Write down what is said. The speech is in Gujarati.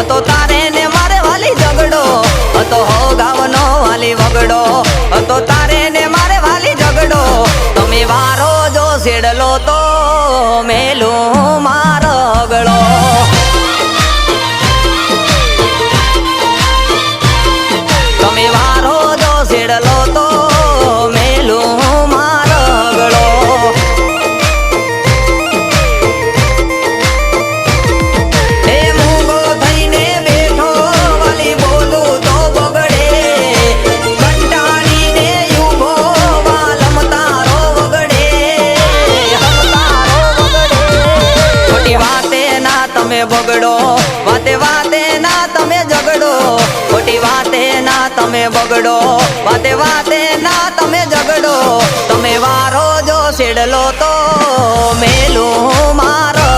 હતો તારે ને મારે વાલી ઝઘડો હતો હો ગાવનો વાલી વગડો હતો તારે ને મારે વાલી ઝઘડો તમે વારો જો સેડલો તો મેલું મારો ગળો તમે વારો જો સેડલો તો મેલું મારો ગળો એ મૂંગો થઈને બેઠો વાલી બોલું તો બગડે કંટાળીને ઊભો વાલમ તારો વગડે ખોટી વાતે ના તમે બગડો વાતે વાતે ના તમે ઝઘડો ખોટી વાતે ના તમે બગડો વાતે વાતે ના તમે ઝઘડો તમે વારો જો સેડલો તો મેં